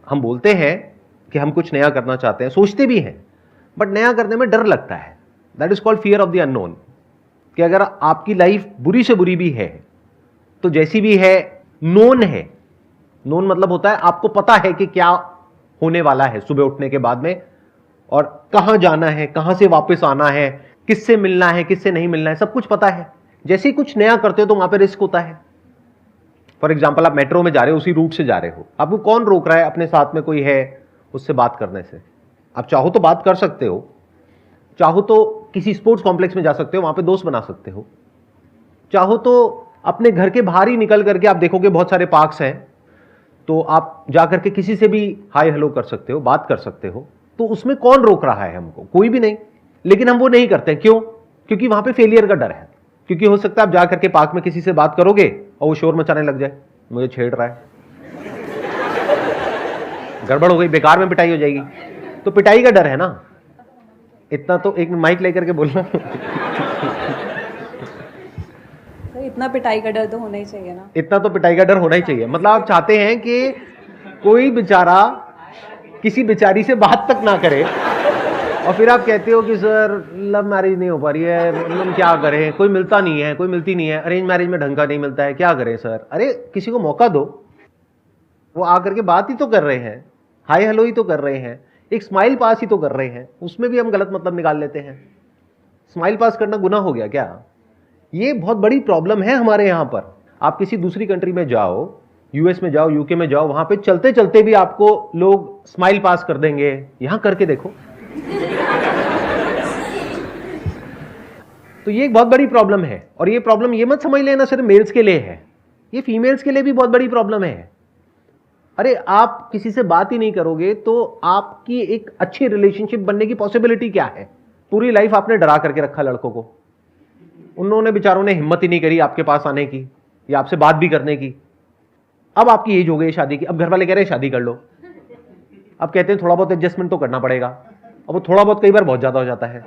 हम बोलते हैं कि हम कुछ नया करना चाहते हैं, सोचते भी हैं, बट नया करने में डर लगता है। That is called fear of the unknown. कि अगर आपकी लाइफ बुरी से बुरी भी है तो जैसी भी है नोन है। नोन मतलब होता है आपको पता है कि क्या होने वाला है सुबह उठने के बाद में, और कहां जाना है, कहां से वापस आना है, किससे मिलना है, किससे नहीं मिलना है, सब कुछ पता है। जैसे ही कुछ नया करते हो तो वहां पे रिस्क होता है। फॉर एग्जाम्पल, आप मेट्रो में जा रहे हो, उसी रूट से जा रहे हो, आपको कौन रोक रहा है? अपने साथ में कोई है, उससे बात करने से। आप चाहो तो बात कर सकते हो, चाहो तो किसी स्पोर्ट्स कॉम्प्लेक्स में जा सकते हो, वहां पे दोस्त बना सकते हो। चाहो तो अपने घर के बाहर ही निकल करके, आप देखोगे बहुत सारे पार्क्स हैं, तो आप जा करके किसी से भी हाय हेलो कर सकते हो, बात कर सकते हो। तो उसमें कौन रोक रहा है हमको? कोई भी नहीं। लेकिन हम वो नहीं करते। क्यों? क्योंकि वहां पे फेलियर का डर है। क्योंकि हो सकता है आप जा करके पार्क में किसी से बात करोगे और वो शोर मचाने लग जाए, मुझे छेड़ रहा है, गड़बड़ हो गई, बेकार में पिटाई हो जाएगी। तो पिटाई का डर है ना। इतना तो एक माइक लेकर के बोलना। इतना पिटाई का डर तो होना ही चाहिए ना। इतना तो पिटाई का डर होना ही चाहिए। मतलब आप चाहते हैं कि कोई बेचारा किसी बेचारी से बात तक ना करे, और फिर आप कहते हो कि सर लव मैरिज नहीं हो पा रही है, हम क्या करें, कोई मिलता नहीं है, कोई मिलती नहीं है, अरेंज मैरिज में ढंग का नहीं मिलता है, क्या करें सर? अरे किसी को मौका दो, वो आकर के बात ही तो कर रहे हैं, हाय हेलो ही तो कर रहे हैं, एक स्माइल पास ही तो कर रहे हैं, उसमें भी हम गलत मतलब निकाल लेते हैं। स्माइल पास करना गुनाह हो गया क्या? ये बहुत बड़ी प्रॉब्लम है हमारे यहां पर। आप किसी दूसरी कंट्री में जाओ, यूएस में जाओ, यूके में जाओ, वहां पे चलते चलते भी आपको लोग स्माइल पास कर देंगे। यहां करके देखो। तो ये एक बहुत बड़ी प्रॉब्लम है। और ये प्रॉब्लम ये मत समझ लेना सिर्फ मेल्स के लिए है, ये फीमेल्स के लिए भी बहुत बड़ी प्रॉब्लम है। अरे आप किसी से बात ही नहीं करोगे तो आपकी एक अच्छी रिलेशनशिप बनने की पॉसिबिलिटी क्या है? पूरी लाइफ आपने डरा करके रखा लड़कों को, उन्होंने बेचारों ने हिम्मत ही नहीं करी आपके पास आने की या आपसे बात भी करने की। अब आपकी एज हो गई शादी की, अब घर वाले कह रहे हैं शादी कर लो। अब कहते हैं थोड़ा बहुत एडजस्टमेंट तो करना पड़ेगा। अब वो थोड़ा बहुत कई बार बहुत ज्यादा हो जाता है।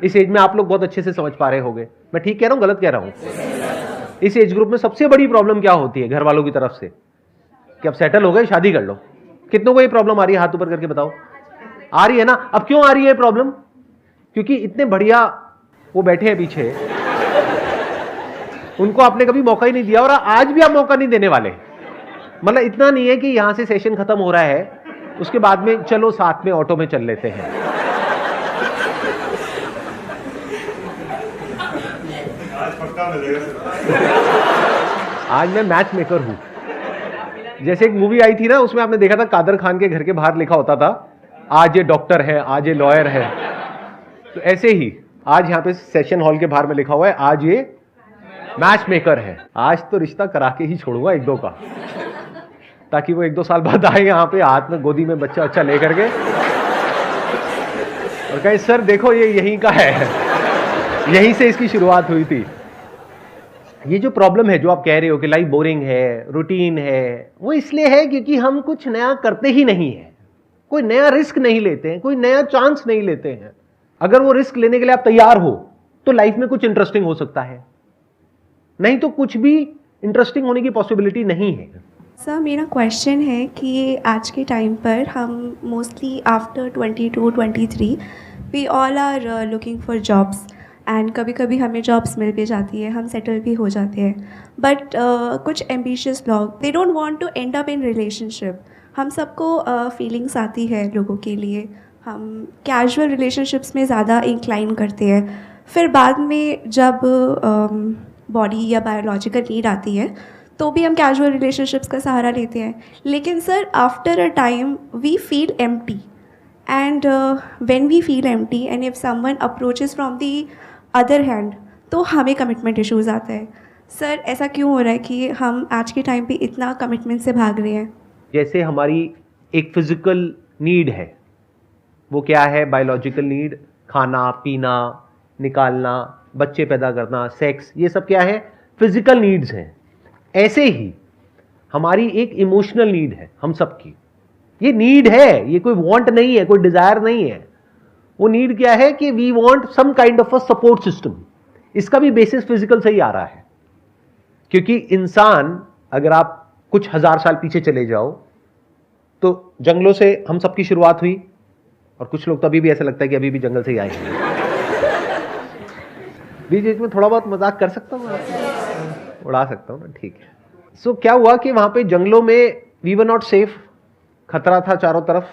इस एज में आप लोग बहुत अच्छे से समझ पा रहे होंगे। मैं ठीक कह रहा हूं, गलत कह रहा हूं? इस एज ग्रुप में सबसे बड़ी प्रॉब्लम क्या होती है घर वालों की तरफ से? कि अब सेटल हो गए, शादी कर लो। कितनों को ये प्रॉब्लम आ रही है? हाथ ऊपर करके बताओ। आ रही है ना? अब क्यों आ रही है प्रॉब्लम? क्योंकि इतने बढ़िया वो बैठे हैं पीछे, उनको आपने कभी मौका ही नहीं दिया, और आज भी आप मौका नहीं देने वाले। मतलब इतना नहीं है कि यहां से सेशन खत्म हो रहा है, उसके बाद में चलो साथ में ऑटो में चल लेते हैं। आज पक्का मिलेगा। आज मैं मैच मेकर हूं। जैसे एक मूवी आई थी ना, उसमें आपने देखा था कादर खान के घर के बाहर लिखा होता था, आज ये डॉक्टर है, आज ये लॉयर है। तो ऐसे ही आज यहां पे सेशन हॉल के बाहर में लिखा हुआ है, आज ये मैच मेकर है। आज तो रिश्ता करा के ही छोड़ूंगा एक दो का, ताकि वो एक दो साल बाद आए यहाँ पे हाथ में गोदी में बच्चा अच्छा लेकर के और कहे सर देखो ये यहीं का है, यहीं से इसकी शुरुआत हुई थी। ये जो प्रॉब्लम है, जो आप कह रहे हो कि लाइफ बोरिंग है, रूटीन है, वो इसलिए है क्योंकि हम कुछ नया करते ही नहीं है, कोई नया रिस्क नहीं लेते हैं, कोई नया चांस नहीं लेते हैं। अगर वो रिस्क लेने के लिए आप तैयार हो तो लाइफ में कुछ इंटरेस्टिंग हो सकता है, नहीं तो कुछ भी इंटरेस्टिंग होने की पॉसिबिलिटी नहीं है। सर मेरा क्वेश्चन है कि आज के टाइम पर हम mostly after 22-23 we all are looking for jobs, and कभी कभी हमें जॉब्स मिल भी जाती है, हम सेटल भी हो जाते हैं, बट कुछ एम्बिशियस लोग they don't want to end up in relationship. हम सबको फीलिंग्स आती है लोगों के लिए, हम कैजुअल रिलेशनशिप्स में ज़्यादा इंक्लाइन करते हैं, फिर बाद में जब बॉडी या बायोलॉजिकल नीड आती है तो भी हम कैजुअल रिलेशनशिप्स का सहारा लेते हैं। लेकिन sir after a time we feel empty, and when we feel empty and if someone approaches from the other hand तो हमें कमिटमेंट इश्यूज़ आता है। सर ऐसा क्यों हो रहा है कि हम आज के टाइम पे इतना कमिटमेंट से भाग रहे हैं? जैसे हमारी एक फिजिकल नीड है, वो क्या है? बायोलॉजिकल नीड, खाना पीना, निकालना, बच्चे पैदा करना, सेक्स, ये सब क्या है? फिजिकल नीड्स हैं। ऐसे ही हमारी एक इमोशनल नीड है हम सबकी। ये नीड है, ये कोई वांट नहीं है, कोई डिजायर नहीं है। वो नीड क्या है कि we want some kind of a support system. इसका भी बेसिस फिजिकल से ही आ रहा है, क्योंकि इंसान, अगर आप कुछ हजार साल पीछे चले जाओ तो जंगलों से हम सबकी शुरुआत हुई, और कुछ लोग तो अभी भी ऐसा लगता है कि अभी भी जंगल से ही आए हैं। बीच बीच में थोड़ा बहुत मजाक कर सकता हूँ, उड़ा सकता हूँ ना, ठीक है। सो क्या हुआ कि वहां पे जंगलों में वी वर नॉट सेफ, खतरा था चारों तरफ।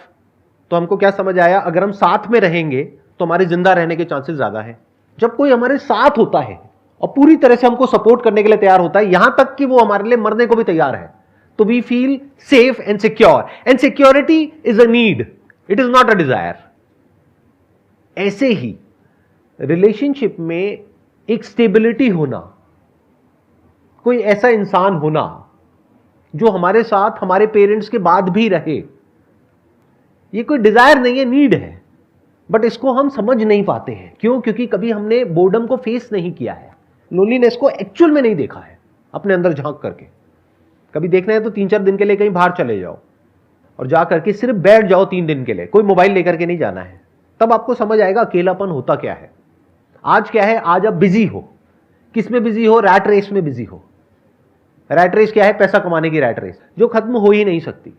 तो हमको क्या समझ आया, अगर हम साथ में रहेंगे तो हमारे जिंदा रहने के चांसेस ज्यादा है। जब कोई हमारे साथ होता है और पूरी तरह से हमको सपोर्ट करने के लिए तैयार होता है, यहां तक कि वो हमारे लिए मरने को भी तैयार है, तो we feel safe and secure. And security is a need, it is not a desire. ऐसे ही रिलेशनशिप में एक स्टेबिलिटी होना, कोई ऐसा इंसान होना जो हमारे साथ हमारे पेरेंट्स के बाद भी रहे, ये कोई डिजायर नहीं है, नीड है। बट इसको हम समझ नहीं पाते हैं। क्यों? क्योंकि कभी हमने बोर्डम को फेस नहीं किया है, लोनलीनेस को एक्चुअल में नहीं देखा है अपने अंदर झांक करके। कभी देखना है तो 3-4 दिन के लिए कहीं बाहर चले जाओ और जा करके सिर्फ बैठ जाओ 3 दिन के लिए, कोई मोबाइल लेकर के नहीं जाना है। तब आपको समझ आएगा अकेलापन होता क्या है। आज क्या है, आज आप बिजी हो। किस में बिजी हो? रैट रेस में बिजी हो। रैट रेस क्या है? पैसा कमाने की रैट रेस, जो खत्म हो ही नहीं सकती।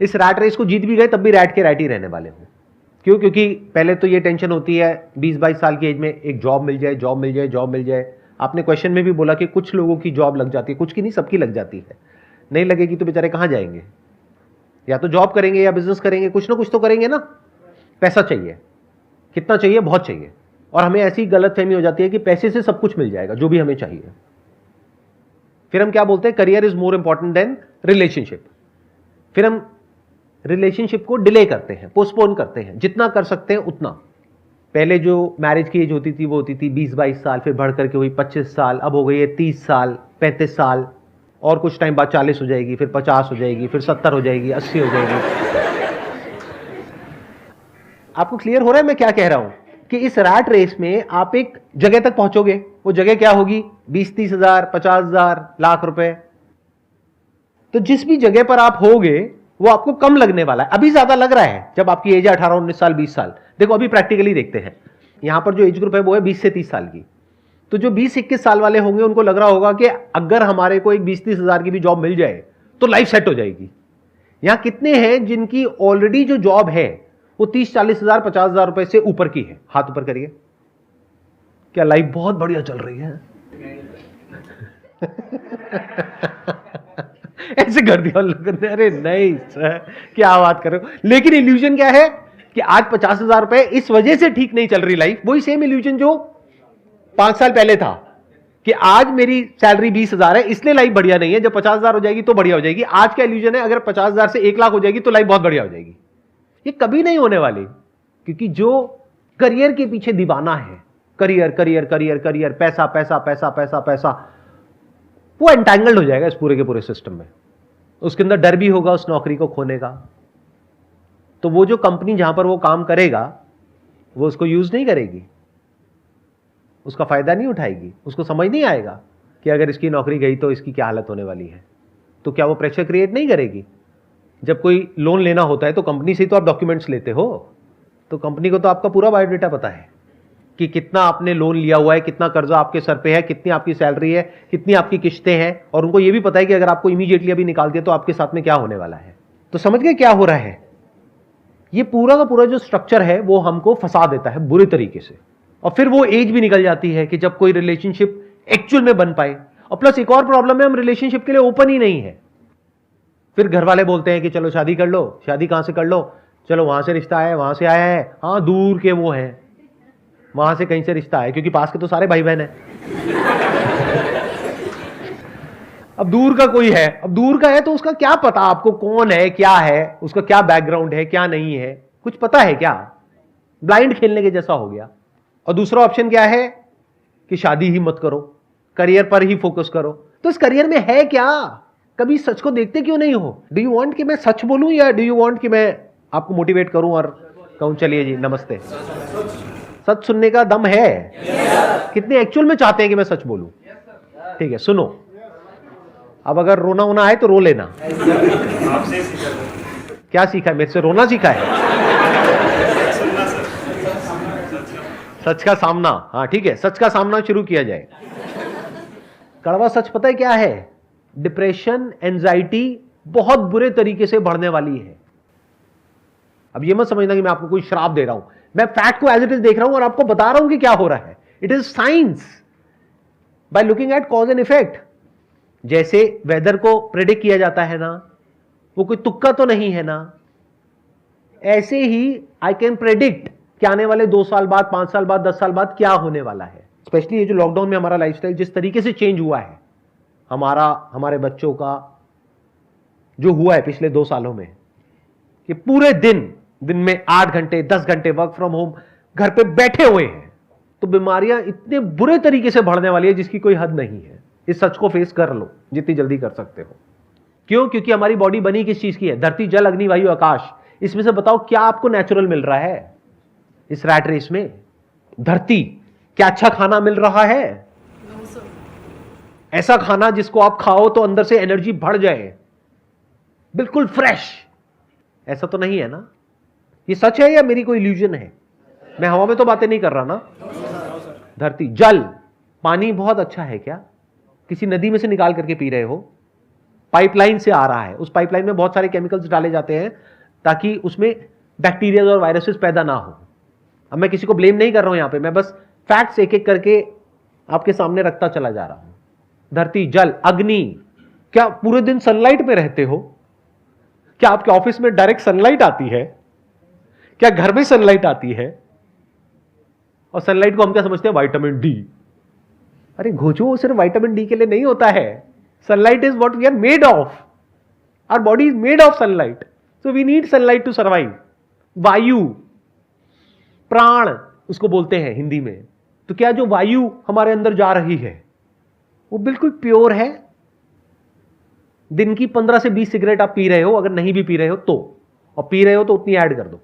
इस रैट रेस को जीत भी गए तब भी रैट के रैट ही रहने वाले हो। क्यों? क्योंकि पहले तो ये टेंशन होती है 20-22 साल की एज में एक जॉब मिल जाए, जॉब मिल जाए, जॉब मिल जाए। आपने क्वेश्चन में भी बोला कि कुछ लोगों की जॉब लग जाती है, कुछ की नहीं, सबकी लग जाती है। नहीं लगेगी तो बेचारे कहां जाएंगे? या तो जॉब करेंगे या बिजनेस करेंगे, कुछ ना कुछ तो करेंगे ना। पैसा चाहिए, कितना चाहिए? बहुत चाहिए। और हमें ऐसी गलतफहमी हो जाती है कि पैसे से सब कुछ मिल जाएगा जो भी हमें चाहिए। फिर हम क्या बोलते हैं? Career is more important than relationship. फिर हम रिलेशनशिप को डिले करते हैं, पोस्टपोन करते हैं, जितना कर सकते हैं उतना। पहले जो मैरिज की एज होती थी वो होती थी 20-22 साल, फिर बढ़ करके हुई 25 साल, अब हो गई है 30 साल, 35 साल, और कुछ टाइम बाद 40 हो जाएगी, फिर 50 हो जाएगी, फिर 70 हो जाएगी, 80 हो जाएगी। आपको क्लियर हो रहा है मैं क्या कह रहा हूं? कि इस रैट रेस में आप एक जगह तक पहुंचोगे। वो जगह क्या होगी? 20-30 हजार, 50 हजार, लाख रुपए। तो जिस भी जगह पर आप होगे वो आपको कम लगने वाला है। अभी ज्यादा लग रहा है जब आपकी एज है 18-19 साल, 20 साल। देखो अभी प्रैक्टिकली देखते हैं, यहां पर जो एज ग्रुप है वो है 20 से 30 साल की। तो जो 20-21 साल वाले होंगे उनको लग रहा होगा कि अगर हमारे को एक 20-30 हजार की भी जॉब मिल जाए तो लाइफ सेट हो जाएगी। यहां कितने हैं जिनकी ऑलरेडी जो जॉब है वो 30-40 हजार, 50 हजार रुपए से ऊपर की है? हाथ ऊपर करिए। क्या लाइफ बहुत बढ़िया चल रही है? ऐसे कर दिया लोगों ने, अरे नहीं सर क्या बात कर रहे हो। लेकिन इल्यूजन क्या है कि आज 50 हजार रुपए इस वजह से ठीक नहीं चल रही लाइफ। वही सेम इल्यूजन जो 5 साल पहले था कि आज मेरी सैलरी 20 हजार है इसलिए लाइफ बढ़िया नहीं है, जब 50 हजार हो जाएगी तो बढ़िया हो जाएगी। आज का इल्यूजन है अगर 50 हजार से 1 लाख हो जाएगी तो लाइफ बहुत बढ़िया हो जाएगी। ये कभी नहीं होने वाली, क्योंकि जो करियर के पीछे दीवाना है, करियर करियर करियर करियर, पैसा पैसा पैसा पैसा पैसा, वो एंटैंगल्ड हो जाएगा इस पूरे के पूरे सिस्टम में। उसके अंदर डर भी होगा उस नौकरी को खोने का। तो वो जो कंपनी जहां पर वो काम करेगा वो उसको यूज नहीं करेगी, उसका फायदा नहीं उठाएगी। उसको समझ नहीं आएगा कि अगर इसकी नौकरी गई तो इसकी क्या हालत होने वाली है। तो क्या वो प्रेशर क्रिएट नहीं करेगी? जब कोई लोन लेना होता है तो कंपनी से तो आप डॉक्यूमेंट्स लेते हो, तो कंपनी को तो आपका पूरा बायोडेटा पता है कि कितना आपने लोन लिया हुआ है, कितना कर्जा आपके सर पे है, कितनी आपकी सैलरी है, कितनी आपकी किस्तें हैं, और उनको यह भी पता है कि अगर आपको इमीडिएटली अभी निकाल दिया तो आपके साथ में क्या होने वाला है। तो समझ गए क्या हो रहा है? ये पूरा का पूरा जो स्ट्रक्चर है वो हमको फंसा देता है बुरी तरीके से। और फिर वो एज भी निकल जाती है कि जब कोई रिलेशनशिप एक्चुअल में बन पाए। और प्लस एक और प्रॉब्लम है, हम रिलेशनशिप के लिए ओपन ही नहीं है। फिर घर वाले बोलते हैं कि चलो शादी कर लो। शादी कहां से कर लो? चलो वहां से रिश्ता है, वहां से आया है, हाँ दूर के वो हैं, वहां से कहीं से रिश्ता है, क्योंकि पास के तो सारे भाई बहन हैं। अब दूर का कोई है, अब दूर का है तो उसका क्या पता आपको कौन है, क्या है, उसका क्या बैकग्राउंड है, क्या नहीं है, कुछ पता है क्या? ब्लाइंड खेलने के जैसा हो गया। और दूसरा ऑप्शन क्या है कि शादी ही मत करो, करियर पर ही फोकस करो। तो इस करियर में है क्या? कभी सच को देखते क्यों नहीं हो? डू यू वांट कि मैं सच बोलूं या डू यू वांट कि मैं आपको मोटिवेट करूं और कहूं चलिए जी नमस्ते? सच सुनने का दम है? कितने एक्चुअल में चाहते हैं कि मैं सच बोलूं? ठीक है, सुनो। अब अगर रोना होना है तो रो लेना। आपसे सीखा। क्या सीखा है? मेरे से रोना सीखा है? सच का सामना। हाँ ठीक है, सच का सामना शुरू किया जाए। कड़वा सच पता है क्या है? डिप्रेशन, एंजाइटी बहुत बुरे तरीके से बढ़ने वाली है। अब ये मत समझना कि मैं आपको कोई श्राप दे रहा हूं, मैं फैक्ट को एज इट इज देख रहा हूं और आपको बता रहा हूं कि क्या हो रहा है। It is science by looking at cause and effect. जैसे वेदर को प्रेडिक्ट किया जाता है ना, वो कोई तुक्का तो नहीं है ना, ऐसे ही आई कैन प्रेडिक्ट कि आने वाले 2 साल बाद, 5 साल बाद, 10 साल बाद क्या होने वाला है। स्पेशली ये जो लॉकडाउन में हमारा लाइफस्टाइल जिस तरीके से चेंज हुआ है, हमारे बच्चों का जो हुआ है पिछले 2 सालों में, कि पूरे दिन में 8 घंटे 10 घंटे वर्क फ्रॉम होम घर पे बैठे हुए हैं, तो बीमारियां इतने बुरे तरीके से बढ़ने वाली है जिसकी कोई हद नहीं है। इस सच को फेस कर लो जितनी जल्दी कर सकते हो। क्यों? क्योंकि हमारी बॉडी बनी किस चीज की है? धरती, जल, अग्नि, वायु, आकाश। इसमें से बताओ क्या आपको नेचुरल मिल रहा है इस रैट रेस में? धरती, क्या अच्छा खाना मिल रहा है? ऐसा खाना जिसको आप खाओ तो अंदर से एनर्जी बढ़ जाए, बिल्कुल फ्रेश, ऐसा तो नहीं है ना। ये सच है या मेरी कोई इल्यूजन है? मैं हवा में तो बातें नहीं कर रहा ना। धरती, जल, पानी बहुत अच्छा है क्या? किसी नदी में से निकाल करके पी रहे हो? पाइपलाइन से आ रहा है, उस पाइपलाइन में बहुत सारे केमिकल्स डाले जाते हैं ताकि उसमें बैक्टीरिया और वायरसेस पैदा ना हो। अब मैं किसी को ब्लेम नहीं कर रहा हूं यहां पे, मैं बस फैक्ट्स एक एक करके आपके सामने रखता चला जा रहा हूं। धरती, जल, अग्नि, क्या पूरे दिन सनलाइट में रहते हो? क्या आपके ऑफिस में डायरेक्ट सनलाइट आती है? क्या घर में सनलाइट आती है? और सनलाइट को हम क्या समझते हैं? Vitamin D. अरे घोचो, सिर्फ विटामिन डी के लिए नहीं होता है। Sunlight is what we are made of. Our body is made of sunlight, so we need sunlight to survive. वायु, प्राण उसको बोलते हैं हिंदी में। तो क्या जो वायु हमारे अंदर जा रही है वो बिल्कुल प्योर है? दिन की 15 से 20 सिगरेट आप पी रहे हो, अगर नहीं भी पी रहे हो तो, और पी रहे हो तो उतनी ऐड कर दो।